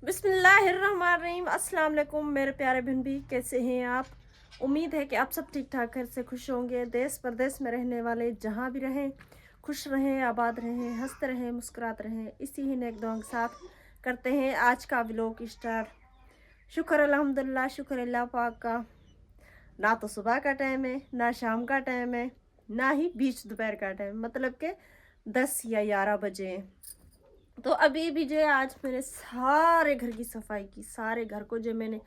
बिस्मिल्लाहिर्रहमानिर्रहीम। अस्सलाम वालेकुम मेरे प्यारे बहन भी, कैसे हैं आप? उम्मीद है कि आप सब ठीक ठाक घर से खुश होंगे। देश परदेश में रहने वाले जहाँ भी रहें, खुश रहें, आबाद रहें, हंसते रहें, मुस्कुराते रहें। इसी ही नेक दुआ के साथ करते हैं आज का व्लॉग स्टार्ट। शुक्र अल्हम्दुलिल्लाह, शुक्र अल्लाह पाक का। ना तो सुबह का टाइम है, ना शाम का टाइम है, ना ही बीच दोपहर का टाइम, मतलब के 10 या 11 बजे हैं। तो अभी भी जो है आज मैंने सारे घर की सफाई की, सारे घर को जो मैंने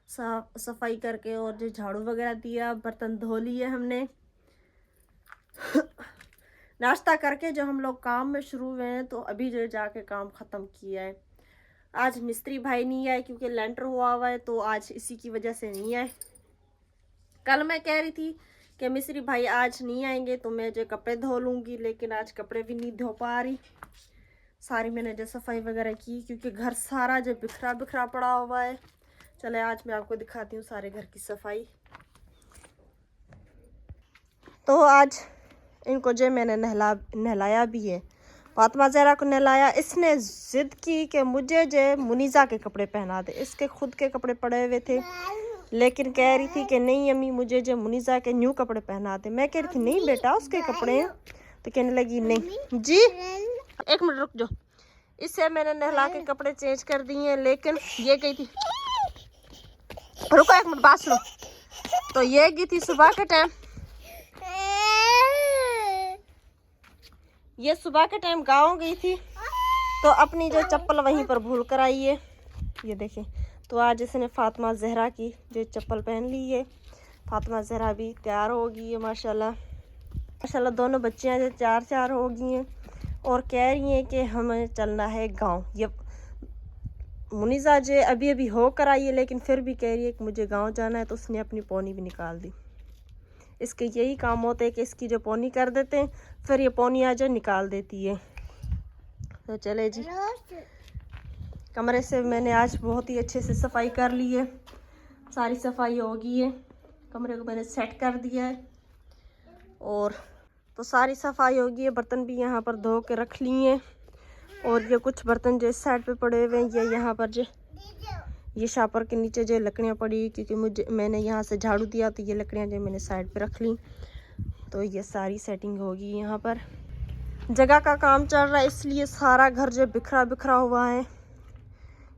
साफ सफाई करके और जो झाड़ू वगैरह दिया, बर्तन धो लिए हमने। नाश्ता करके जो हम लोग काम में शुरू हुए हैं, तो अभी जो जाके काम ख़त्म किया है। आज मिस्त्री भाई नहीं आए क्योंकि लेंटर हुआ है, तो आज इसी की वजह से नहीं आए। कल मैं कह रही थी कि मिस्त्री भाई आज नहीं आएंगे तो मैं जो कपड़े धो लूँगी, लेकिन आज कपड़े भी नहीं धो पा रही। सारी मैंने जो सफाई वगैरह की क्योंकि घर सारा जो बिखरा बिखरा पड़ा हुआ है। चले आज मैं आपको दिखाती हूँ सारे घर की सफाई। तो आज इनको जो मैंने नहलाया भी है। फातिमा ज़हरा को नहलाया। इसने जिद की कि मुझे जो मुनीज़ा के कपड़े पहना दे। इसके खुद के कपड़े पड़े हुए थे, लेकिन कह रही थी कि नहीं अम्मी मुझे जो मुनीज़ा के न्यू कपड़े पहना दे। मैं कह रही थी नहीं बेटा उसके कपड़े हैं, तो कहने लगी नहीं जी। एक मिनट रुक जाओ। इससे मैंने नहला के कपड़े चेंज कर दिए, लेकिन ये गई थी, रुको एक मिनट बात सुनो। तो ये गई थी सुबह के टाइम, ये सुबह के टाइम गाँव गई थी, तो अपनी जो चप्पल वहीं पर भूल कर आई है। ये देखें, तो आज इसने फातिमा ज़हरा की जो चप्पल पहन ली है। फातिमा ज़हरा भी तैयार हो गई है माशाल्लाह। माशाल्लाह दोनों बच्चियां जो चार हो गई हैं और कह रही हैं कि हमें चलना है गांव। ये मुनीज़ा जो अभी अभी होकर आई है, लेकिन फिर भी कह रही है कि मुझे गांव जाना है, तो उसने अपनी पौनी भी निकाल दी। इसके यही काम होते हैं कि इसकी जो पौनी कर देते हैं, फिर ये पौनियाँ जो निकाल देती है। तो चले जी, कमरे से मैंने आज बहुत ही अच्छे से सफाई कर ली है। सारी सफाई हो गई है, कमरे को मैंने सेट कर दिया है और तो सारी सफाई हो गई है। बर्तन भी यहाँ पर धो के रख लिए हैं और ये कुछ बर्तन जो इस साइड पे पड़े हुए हैं, ये यहाँ पर जो ये शापर के नीचे जो लकड़ियाँ पड़ी, क्योंकि मैंने यहाँ से झाड़ू दिया, तो ये लकड़ियाँ जो मैंने साइड पे रख ली। तो ये सारी सेटिंग होगी। यहाँ पर जगह का काम चल रहा है, इसलिए सारा घर जो बिखरा बिखरा हुआ है।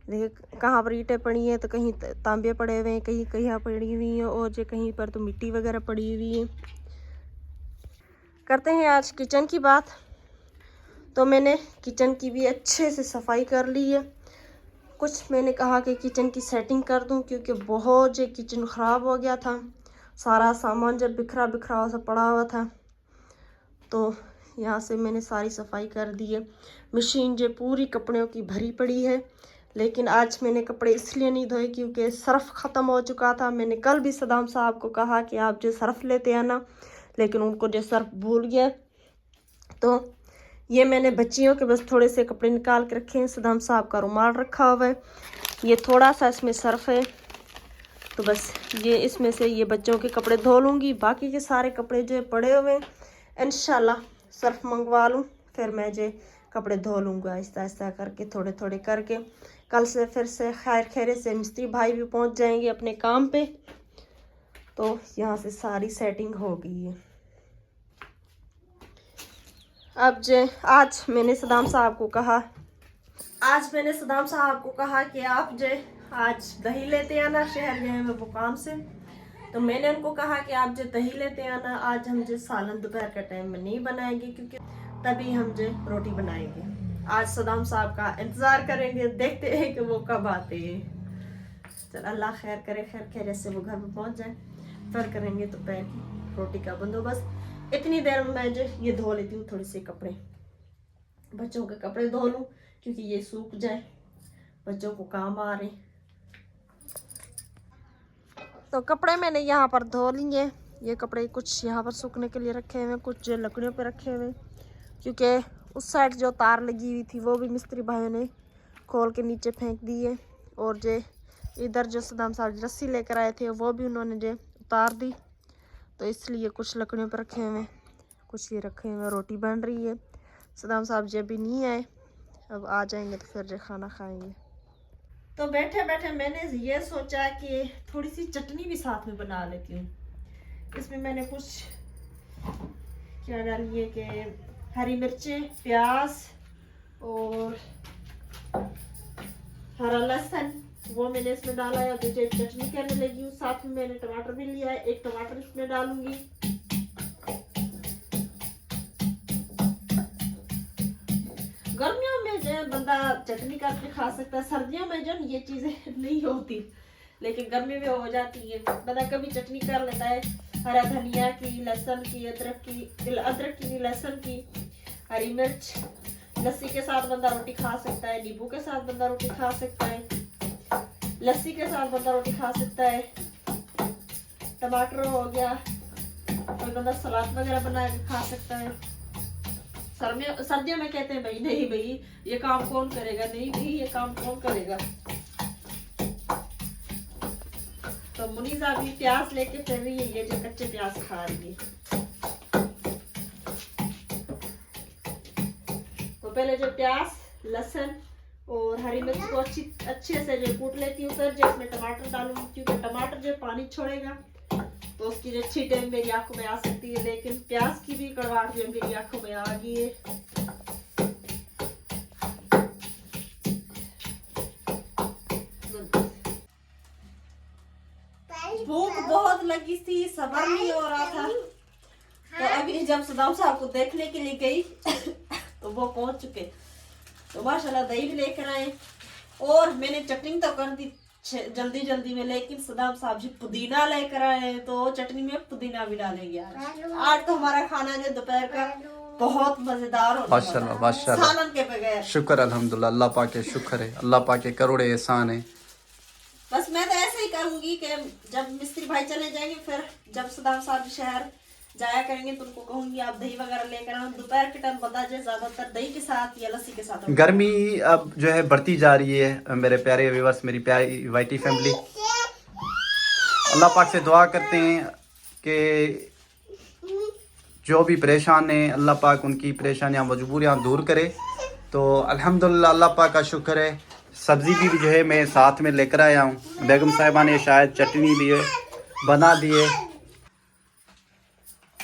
देखिए कहाँ पर ईंटें पड़ी हैं, तो कहीं तांबे पड़े हुए हैं, कहीं कहीं पड़ी हुई हैं, और जो कहीं पर तो मिट्टी वगैरह पड़ी हुई है। करते हैं आज किचन की बात। तो मैंने किचन की भी अच्छे से सफाई कर ली है। कुछ मैंने कहा कि किचन की सेटिंग कर दूं, क्योंकि बहुत जो किचन ख़राब हो गया था, सारा सामान जब बिखरा बिखरा सा पड़ा हुआ था। तो यहाँ से मैंने सारी सफाई कर दी है। मशीन जो पूरी कपड़ों की भरी पड़ी है, लेकिन आज मैंने कपड़े इसलिए नहीं धोए क्योंकि सर्फ़ ख़त्म हो चुका था। मैंने कल भी सदाम साहब को कहा कि आप जो सर्फ़ लेते आना, लेकिन उनको जो सर्फ़ भूल गया। तो ये मैंने बच्चियों के बस थोड़े से कपड़े निकाल के रखे हैं। सदाम साहब का रुमाल रखा हुआ है, ये थोड़ा सा इसमें सर्फ़ है, तो बस ये इसमें से ये बच्चों के कपड़े धो लूँगी। बाकी के सारे कपड़े जो पड़े हुए हैं इंशाल्लाह सर्फ़ मंगवा लूँ, फिर मैं जो कपड़े धो लूँगा आहिस्ता आहिस्ता करके, थोड़े थोड़े करके। कल से फिर से खैर खैरे से मिस्त्री भाई भी पहुँच जाएंगे अपने काम पे। तो यहाँ से सारी सेटिंग हो गई है। अब जो आज मैंने सदाम साहब को कहा कि आप जो आज दही लेते आना, शहर गए हैं वो काम से। तो मैंने उनको कहा कि आप जो दही लेते आना, आज हम जो सालन दोपहर के टाइम में नहीं बनाएंगे, क्योंकि तभी हम जो रोटी बनाएंगे। आज सदाम साहब का इंतज़ार करेंगे, देखते हैं कि वो कब आते हैं। चल अल्लाह खैर करे, खैर खैर से वो घर में पहुंच जाए, फिर करेंगे दोपहर की रोटी का बंदोबस्त। इतनी देर में मैं जो ये धो लेती हूँ थोड़े से कपड़े, बच्चों के कपड़े धो लूँ क्योंकि ये सूख जाए, बच्चों को काम आ रहे। तो कपड़े मैंने यहाँ पर धो लिए। ये कपड़े कुछ यहाँ पर सूखने के लिए रखे हुए हैं, कुछ जो लकड़ियों पे रखे हुए, क्योंकि उस साइड जो तार लगी हुई थी वो भी मिस्त्री भाइयों ने खोल के नीचे फेंक दी है, और जो इधर जो सदाम साहब रस्सी लेकर आए थे वो भी उन्होंने जो उतार दी। तो इसलिए कुछ लकड़ियों पर रखे हुए हैं, कुछ ये रखे हुए। रोटी बन रही है। सदाम साहब जब भी नहीं आए, अब आ जाएंगे तो फिर जो खाना खाएंगे। तो बैठे बैठे मैंने ये सोचा कि थोड़ी सी चटनी भी साथ में बना लेती हूँ। इसमें मैंने कुछ क्या डाली है कि हरी मिर्चें, प्याज और हरा लहसुन, वो मैंने इसमें डाला है। तो जो चटनी करने लगी हूँ, साथ में मैंने टमाटर भी लिया है, एक टमाटर इसमें डालूंगी। गर्मियों में जो बंदा चटनी करके खा सकता है, सर्दियों में जो ये चीजें नहीं होती, लेकिन गर्मी में हो जाती है। बंदा कभी चटनी कर लेता है हरा धनिया की, लहसुन की, अदरक की, लहसुन की, हरी मिर्च। लस्सी के साथ बंदा रोटी खा सकता है, नींबू के साथ बंदा रोटी खा सकता है, लस्सी के साथ बंदा रोटी खा सकता है। टमाटर हो गया, कोई बंदा सलाद वगैरह बना के खा सकता है। सर्दियों में कहते हैं भाई नहीं भाई ये काम कौन करेगा, नहीं भाई ये काम कौन करेगा। तो मुनीजा भी प्याज लेके चल रही है, ये जो कच्चे प्याज खा रही है। तो पहले जो प्याज, लहसुन और हरी मिर्च को अच्छे से जो कूट लेती हूँ, फिर जो इसमें टमाटर डालूंगी, क्योंकि टमाटर जो पानी छोड़ेगा तो उसकी जो छींटे मेरी आंखों में आ सकती है। लेकिन प्याज की भी कड़वाहट जो मेरी आंखों में आ गई है। भूख बहुत लगी थी, सब्र नहीं हो रहा था। तो अभी जब सदाम साहब को देखने के लिए गई तो वो पहुंच चुके। तो माशाल्लाह दही भी लेकर आए और मैंने चटनी तो कर दी जल्दी जल्दी में, लेकिन सदाम साहब जी पुदीना लेकर आए, तो चटनी में पुदीना भी डालेंगे आज तो हमारा खाना जो दोपहर का बहुत मजेदार होगा माशाल्लाह माशाल्लाह, सालन के बगैर। शुक्र अल्हम्दुलिल्लाह, अल्लाह पाक के शुक्र है, अल्लाह पाक के करोड़े एहसान है। बस मैं तो ऐसे ही करूंगी कि जब मिस्त्री भाई चले जाएंगे, फिर जब सदाम साहब शहर जाया करेंगे तो उनको कहूंगी आप दही वगैरह लेकर आओ। दोपहर के टाइम बता जाए ज्यादातर दही के साथ या लस्सी के साथ। गर्मी अब जो है बढ़ती जा रही है मेरे प्यारे व्यूअर्स, मेरी प्यारी वाईटी फैमिली। अल्लाह पाक से दुआ करते हैं कि जो भी परेशान हैं अल्लाह पाक उनकी परेशानियां मजबूरियां दूर करे। तो अल्हम्दुलिल्लाह अल्लाह पाक का शुक्र है। सब्ज़ी भी जो है मैं साथ में लेकर आया हूँ। बेगम साहिबा ने शायद चटनी भी बना दी है।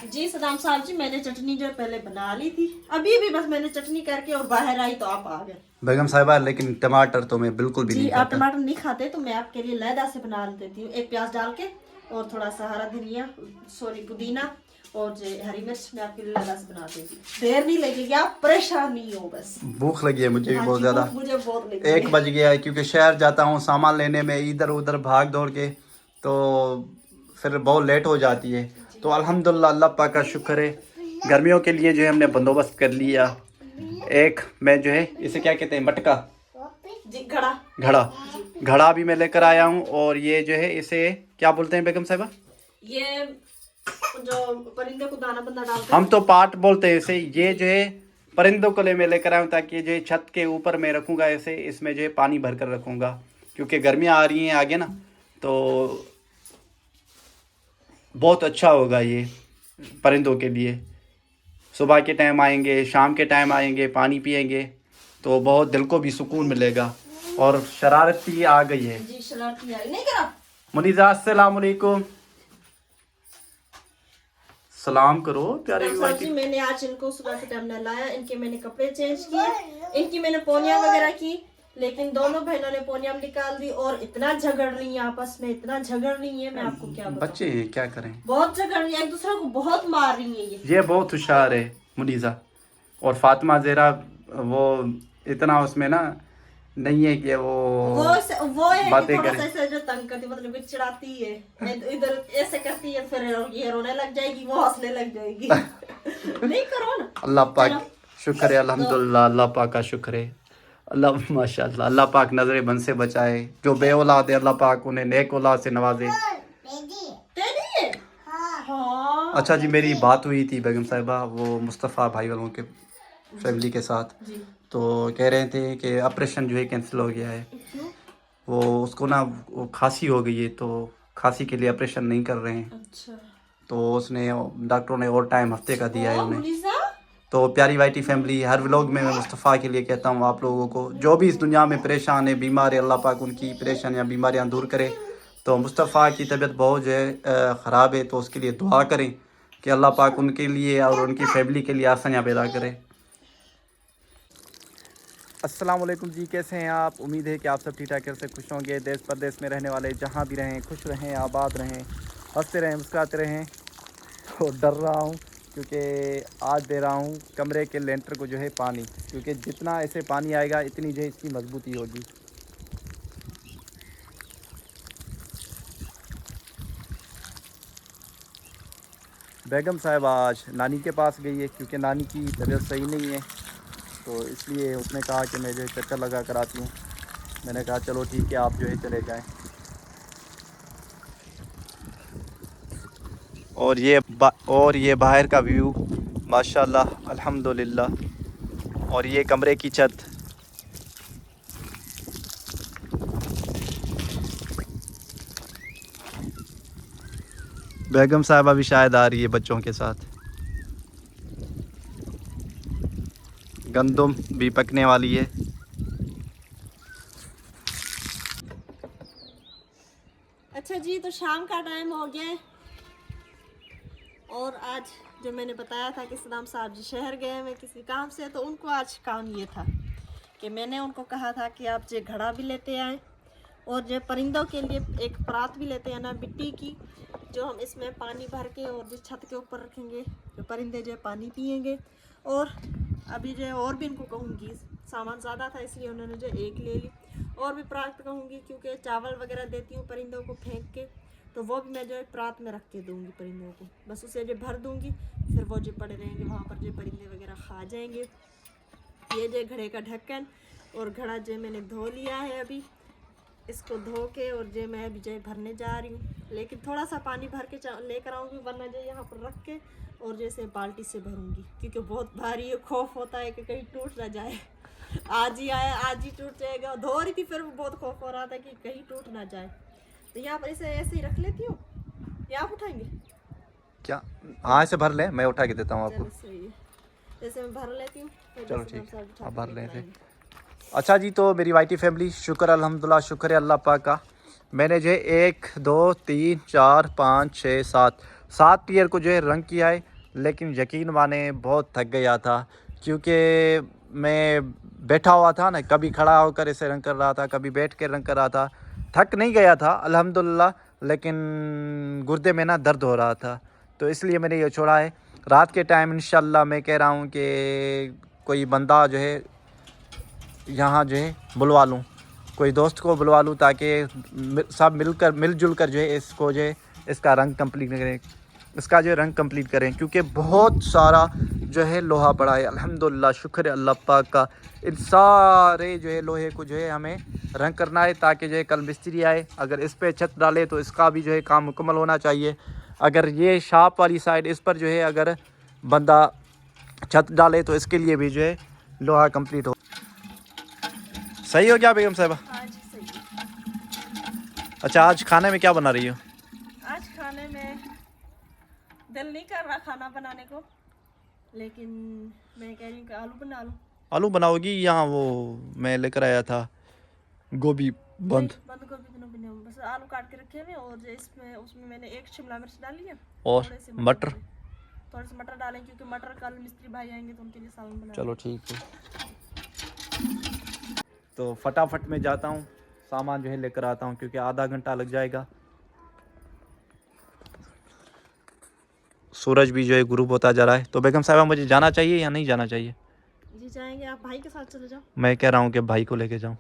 जी सदाम साहब जी, मैंने चटनी जो पहले बना ली थी, अभी भी बस मैंने चटनी करके और बाहर आई तो आप आ गए बेगम साहिबा। लेकिन टमाटर तो मैं बिल्कुल भी नहीं खाता। आप टमाटर नहीं खाते तो मैं आपके लिए लहदा से बना देती हूँ। एक प्याज डाल के और थोड़ा सा हरा धनिया, पुदीना और जो हरी मिर्च मैं आपके लिए लहदा से बना देती हूँ। देर नहीं लगेगी, आप परेशान नहीं हो। बस भूख लगी है मुझे भी बहुत ज्यादा। मुझे बहुत लगी 1 बज गया है, क्योंकि शहर जाता हूँ सामान लेने में, इधर उधर भाग दौड़ के, तो फिर बहुत लेट हो जाती है। तो अल्हम्दुलिल्लाह अल्लाह पाक का शुक्र है। गर्मियों के लिए जो है हमने बंदोबस्त कर लिया। एक मैं जो है इसे क्या कहते हैं, मटका, घड़ा भी मैं लेकर आया हूँ। और ये जो है इसे क्या बोलते हैं बेगम साहिबा? ये जो परिंदे को दाना बंदा डालते हैं, हम तो पाट बोलते हैं इसे। ये जो है परिंदों को ले मैं लेकर आया हूँ, ताकि जो है छत के ऊपर मैं रखूँगा ऐसे, इसमें जो है पानी भर कर रखूँगा, क्योंकि गर्मियाँ आ रही हैं आगे ना, तो बहुत अच्छा होगा ये परिंदों के लिए। सुबह के टाइम आएंगे, शाम के टाइम आएंगे, पानी पिएंगे तो बहुत दिल को भी सुकून मिलेगा। और शरारती आ गई है जी, शरारती आ गई। नहीं करा मुनीजा, अस्सलाम वालेकुम। सलाम करो प्यारे जी। मैंने आज इनको सुबह के टाइम नहलाया, इनके मैंने कपड़े चेंज किए, इनकी मैंने पोनिया वगैरह की, लेकिन दोनों बहनों ने पोनिया निकाल दी और इतना झगड़ रही है आपस में, इतना झगड़ रही है, मैं आपको क्या बताऊं। बच्चे क्या करें, बहुत झगड़ रही है, एक दूसरे को बहुत मार रही है। ये बहुत होशियार है मुनीजा। और फातिमा ज़हरा वो इतना उसमें ना नहीं है कि वो है बातें करे, ऐसे जो तंग करती, मतलब कि चिढ़ाती है, इधर ऐसे करती है, फिर ये रोने लग जाएगी, वो हंसने लग जाएगी। नहीं करो ना। अल्लाह पाक शुक्र है, अल्हम्दुलिल्लाह अल्लाह पाक का शुक्र है। अल्लाह माशाल्लाह, अल्लाह पाक नजर बंद से बचाए। जो बे औलाद है अल्लाह पाक उन्हें नेक औलाद से नवाजे। हाँ। अच्छा जी, मेरी बात हुई थी बेगम साहिबा वो मुस्तफ़ा भाई वालों के फैमिली के साथ, तो कह रहे थे कि ऑपरेशन जो है कैंसिल हो गया है। वो उसको ना वो खांसी हो गई है, तो खांसी के लिए ऑपरेशन नहीं कर रहे हैं। अच्छा। तो उसने डॉक्टरों ने और टाइम हफ्ते का दिया है उन्हें। तो प्यारी वाइटी फैमिली, हर व्लॉग में मैं मुस्तफ़ा के लिए कहता हूँ आप लोगों को, जो भी इस दुनिया में परेशान है, बीमार है, अल्लाह पाक उनकी परेशानियाँ बीमारियाँ दूर करे। तो मुस्तफ़ा की तबीयत बहुत जो है ख़राब है, तो उसके लिए दुआ करें कि अल्लाह पाक उनके लिए और उनकी फैमिली के लिए आसानियाँ पैदा करे। अस्सलाम वालेकुम जी, कैसे हैं आप? उम्मीद है कि आप सब ठीक ठाक से खुश होंगे। देश परदेश में रहने वाले जहाँ भी रहें, खुश रहें, आबाद रहें, हंसते रहें, मुस्कुराते रहें। तो डर रहा हूँ क्योंकि आज दे रहा हूँ कमरे के लेंटर को जो है पानी, क्योंकि जितना ऐसे पानी आएगा इतनी जो है इसकी मजबूती होगी। बेगम साहब आज नानी के पास गई है क्योंकि नानी की तबीयत सही नहीं है, तो इसलिए उसने कहा कि मैं जो है चक्कर लगा कर आती हूँ। मैंने कहा चलो ठीक है, आप जो है चले जाएं। और ये बाहर का व्यू माशाल्लाह अल्हम्दुलिल्लाह। और ये कमरे की छत। बेगम साहबा भी शायद आ रही है बच्चों के साथ। गंदम भी पकने वाली है। अच्छा जी, तो शाम का टाइम हो गया है और आज जो मैंने बताया था कि सदाम साहब जी शहर गए हैं किसी काम से, तो उनको आज काम ये था कि मैंने उनको कहा था कि आप जो घड़ा भी लेते आए और जो परिंदों के लिए एक परात भी लेते आना मिट्टी की, जो हम इसमें पानी भर के और जो छत के ऊपर रखेंगे, जो परिंदे जो पानी पिएंगे। और अभी जो और भी इनको कहूँगी, सामान ज़्यादा था इसलिए उन्होंने जो एक ले ली। और भी परात कहूँगी क्योंकि चावल वगैरह देती हूँ परिंदों को फेंक के, तो वो भी मैं जो है परात में रख के दूँगी परिंदों को। बस उसे जो भर दूँगी, फिर वो जो पड़े रहेंगे वहाँ पर जो परिंदे वगैरह खा जाएंगे। ये जो घड़े का ढक्कन और घड़ा जो मैंने धो लिया है अभी, इसको धो के और जो मैं अभी जो भरने जा रही हूँ, लेकिन थोड़ा सा पानी भर के लेकर आऊँगी, वरना जो यहाँ पर रख के और जैसे बाल्टी से भरूँगी क्योंकि बहुत भारी खौफ होता है कि कहीं टूट ना जाए। आज ही आया, आज ही टूट जाएगा। धो रही थी फिर बहुत खौफ हो रहा था कि कहीं टूट ना जाए, तो यहाँ पर इसे ऐसे ही रख लेती हूँ। या आप उठाएंगे क्या? हाँ, ऐसे भर ले, मैं उठा के देता हूँ आपको। सही है, जैसे मैं भर लेती हूँ। चलो ठीक है, आप भर लें फिर। अच्छा जी, तो मेरी वाइटी फैमिली, शुक्र अल्हम्दुलिल्लाह, शुक्र है अल्लाह पाक का। मैंने जो है 1 2 3 4 5 6 7 ईयर को जो है रंग किया है, लेकिन यकीन माने बहुत थक गया था क्योंकि मैं बैठा हुआ था ना, कभी खड़ा होकर इसे रंग कर रहा था, कभी बैठ कर रंग कर रहा था। थक नहीं गया था अल्हम्दुलिल्लाह, लेकिन गुर्दे में ना दर्द हो रहा था, तो इसलिए मैंने ये छोड़ा है। रात के टाइम इंशाल्लाह मैं कह रहा हूँ कि कोई बंदा जो है यहाँ जो है बुलवा लूँ, कोई दोस्त को बुलवा लूँ, ताकि सब मिलजुल कर जो है इसको जो है इसका रंग कंप्लीट करें, इसका जो रंग कंप्लीट करें, क्योंकि बहुत सारा जो है लोहा पड़ा है। अल्हम्दुलिल्लाह, शुक्र है अल्लाह पाक का। इन सारे जो है लोहे को जो है हमें रंग करना है, ताकि जो है कल मिस्त्री आए, अगर इस पे छत डाले तो इसका भी जो है काम मुकम्मल होना चाहिए। अगर ये शाप वाली साइड, इस पर जो है अगर बंदा छत डाले तो इसके लिए भी जो है लोहा कंप्लीट हो। सही हो गया बेगम साहिबा? हाँ जी सही है। अच्छा, आज खाने में क्या बना रही हो? आज खाने में दिल नहीं कर रहा खाना बनाने को, लेकिन मैं कह रही हूँ कि आलू बना लूँ। आलू बनाओगी? यहाँ वो मैं लेकर आया था गोभी बंद गोभी बनाऊँ, बस आलू काट के रखे हैं और इसमें उसमें मैंने एक शिमला मिर्च डाली है और मटर, थोड़े से मटर डालें क्योंकि मटर कल मिस्त्री भाई आएंगे तो उनके लिए सालन बना। चलो ठीक है। तो फटाफट मैं जाता हूँ, सामान जो है लेकर आता हूँ क्योंकि आधा घंटा लग जाएगा। सूरज भी जो है गुरूब होता जा रहा है। तो बेगम साहिबा, मुझे जाना चाहिए या नहीं जाना चाहिए? जी जाएंगे, आप भाई के साथ चले जाओ। मैं कह रहा हूँ कि भाई को लेके जाऊँ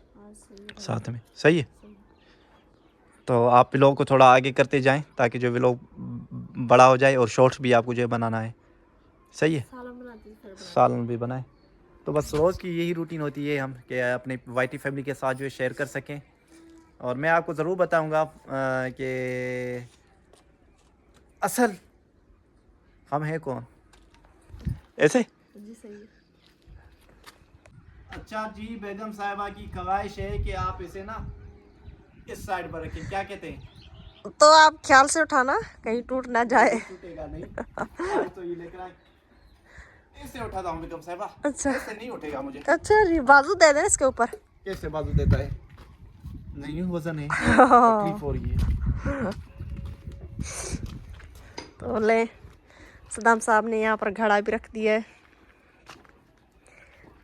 साथ में, सही है? तो आप व्लॉग को थोड़ा आगे करते जाएं ताकि जो व्लॉग बड़ा हो जाए, और शॉर्ट्स भी आपको जो है बनाना है, सही है? सालन भी बनाए। तो बस रोज़ की यही रूटीन होती है हम कि अपने वाइटी फैमिली के साथ जो है शेयर कर सकें। और मैं आपको ज़रूर बताऊंगा कि असल हम हैं कौन, ऐसे जी सही है। अच्छा जी, बेगम साहिबा की ख्वाहिश है कि आप इसे ना इस साइड पर रखें, क्या कहते हैं? तो आप ख्याल से उठाना कहीं टूट ना जाए। टूटेगा नहीं। आज तो ये लेकर आए। ऐसे उठाता हूँ बेगम साहिबा, अच्छा ऐसे नहीं उठेगा मुझे। अच्छा जी, बाजू दे देना इसके ऊपर। कैसे बाजू देता है? नहीं वजन है, तकलीफ हो रही है। तो ले सदाम साहब ने यहाँ पर घड़ा भी रख दिया है।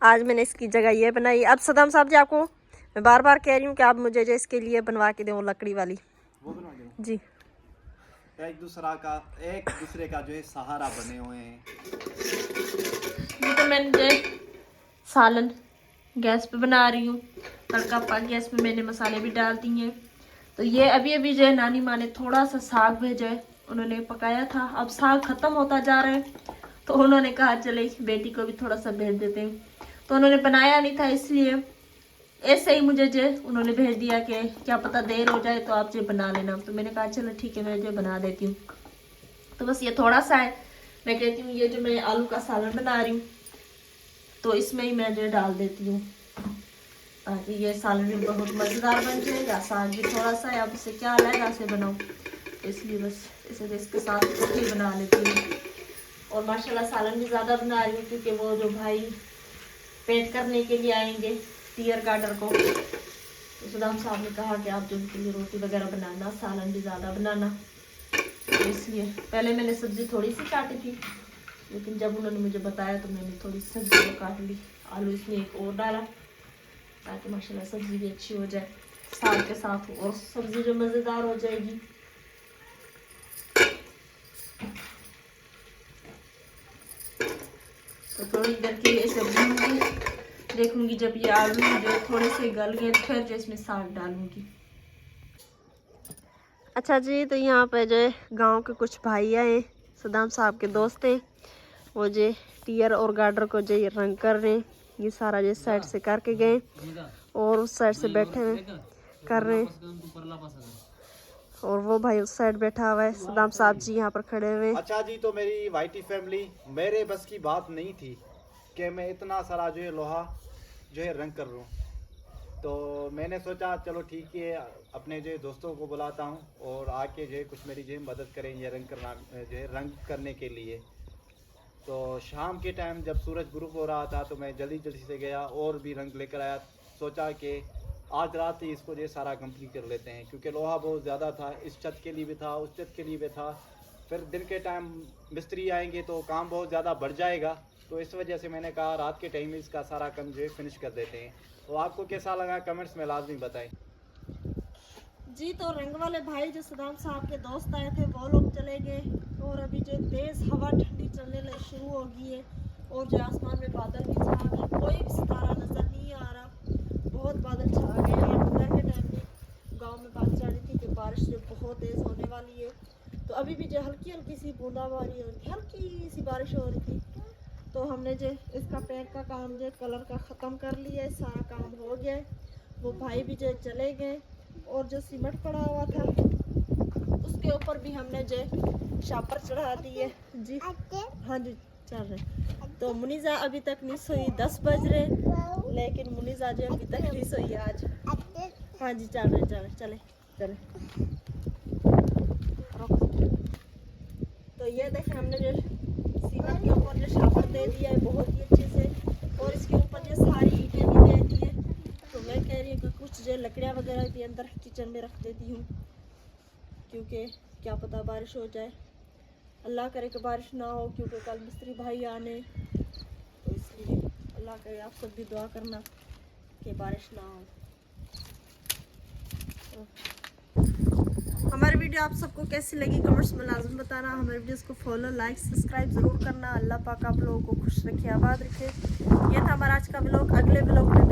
आज मैंने इसकी जगह ये बनाई। अब सदाम साहब जी, आपको मैं बार बार कह रही हूँ कि आप मुझे जो इसके लिए बनवा के दें वो लकड़ी वाली। वो बनवा के दो। जी, एक दूसरे का जो है सहारा बने हुए हैं। ये तो मैंने जो सालन गैस पे बना रही हूँ, तड़का पक गैस पे मैंने मसाले भी डाल दिए। तो ये अभी जो है नानी माँ ने थोड़ा सा साग भेजा है, उन्होंने पकाया था। अब साग खत्म होता जा रहा है तो उन्होंने कहा चले बेटी को भी थोड़ा सा भेज देते हैं। तो उन्होंने बनाया नहीं था, इसलिए ऐसे ही मुझे जो उन्होंने भेज दिया कि क्या पता देर हो जाए तो आप जो बना लेना। तो मैंने कहा चलो ठीक है, मैं जो बना देती हूँ। तो बस ये थोड़ा सा है, मैं कहती हूँ ये जो मैं आलू का सालन बना रही हूँ तो इसमें ही मैं जो डाल देती हूँ ताकि ये सालन भी बहुत मज़ेदार बन जाएगा। साग भी थोड़ा सा है, अब इसे क्या अलग से बनाऊँ, इसलिए बस इसे इसके साथ ही बना लेती हूँ। और माशाल्लाह सालन भी ज़्यादा बना रही हूँ क्योंकि वो जो भाई पेंट करने के लिए आएंगे टीयर गार्डर को, तो सदाम साहब ने कहा कि आप जो उनके लिए रोटी वगैरह बनाना, सालन भी ज़्यादा बनाना। तो इसलिए पहले मैंने सब्ज़ी थोड़ी सी काटी थी, लेकिन जब उन्होंने मुझे बताया तो मैंने थोड़ी सब्ज़ी को काट ली। आलू इसमें एक और डाला ताकि माशाल्लाह सब्ज़ी भी अच्छी हो जाए, साग के साथ और सब्ज़ी जो मज़ेदार हो जाएगी। तो थोड़ी देर के लिए इसे भूनूंगी, देखूंगी जब ये आलू जो थोड़े से गल गए फिर जो इसमें साग डालूंगी। अच्छा जी, तो यहाँ पे जो गांव के कुछ भाई आए, सदाम साहब के दोस्त हैं, वो जो टीयर और गार्डर को जो ये रंग कर रहे हैं। ये सारा जो साइड से करके गए और उस साइड से बैठे हुए कर रहे हैं, और वो भाई उस साइड बैठा हुआ है। सदाम साहब जी यहाँ पर खड़े हुए हैं। अच्छा जी, तो मेरी वाइटी फैमिली, मेरे बस की बात नहीं थी कि मैं इतना सारा जो है लोहा जो है रंग कर रहा हूँ। तो मैंने सोचा चलो ठीक है, अपने जो है दोस्तों को बुलाता हूँ और आके जो है कुछ मेरी जो है मदद करें ये रंग करना, जो है रंग करने के लिए। तो शाम के टाइम जब सूरज गुरूब हो रहा था तो मैं जल्दी से गया और भी रंग लेकर आया। सोचा कि आज रात ही इसको जो सारा कंप्लीट कर लेते हैं, क्योंकि लोहा बहुत ज़्यादा था, इस छत के लिए भी था, उस छत के लिए भी था। फिर दिन के टाइम मिस्त्री आएंगे तो काम बहुत ज़्यादा बढ़ जाएगा। तो इस वजह से मैंने कहा रात के टाइम इसका सारा काम जो है फिनिश कर देते हैं। तो आपको कैसा लगा कमेंट्स में लाजमी बताएं जी। तो रंग वाले भाई जो सदाम साहब के दोस्त आए थे वो लोग चले गए, और अभी जो तेज़ हवा ठंडी चलने शुरू हो गई है, और जो आसमान में बादल भी छा गए, कोई भी सितारा नज़र नहीं आ रहा, बहुत बादल छा गए हैं। दोपहर के टाइम भी गांव में बात चल रही थी कि बारिश जो बहुत तेज़ होने वाली है। तो अभी भी जो हल्की हल्की सी बूंदाबांदी हो रही थी, हल्की सी बारिश हो रही थी। तो हमने जो इसका पेंट का काम जो कलर का ख़त्म कर लिया है, सारा काम हो गया है। वो भाई भी जो चले गए, और जो सीमेंट पड़ा हुआ था उसके ऊपर भी हमने जो शापर चढ़ा दी है जी। हाँ जी, चल रहे। तो मुनीज़ा अभी तक नहीं सोई, 10 बज रहे, लेकिन मुनीज़ा जो अभी तक नहीं सोई आज। हाँ जी, चल रहे चले। तो ये देखें, हमने जो सीमेंट के ऊपर जो शापर दे दिया है बहुत ही अच्छे से, और इसके ऊपर जो सारी ईंटें भी दे दी है। तो मैं कह रही हूँ कि कुछ जो लकड़ियाँ वगैरह भी अंदर किचन में रख देती हूँ, क्योंकि क्या पता बारिश हो जाए। अल्लाह करे कि बारिश ना हो, क्योंकि कल मिस्त्री भाई आने, तो इसलिए अल्लाह करे आप सब भी दुआ करना कि बारिश ना हो। हमारी वीडियो आप सबको कैसी लगी कमेंट्स में लाजम बताना। हमारे वीडियोस को फॉलो, लाइक, सब्सक्राइब ज़रूर करना। अल्लाह पाक आप लोगों को खुश रखे, आबाद रखे। ये था हमारा आज का व्लॉग। अगले व्लॉग में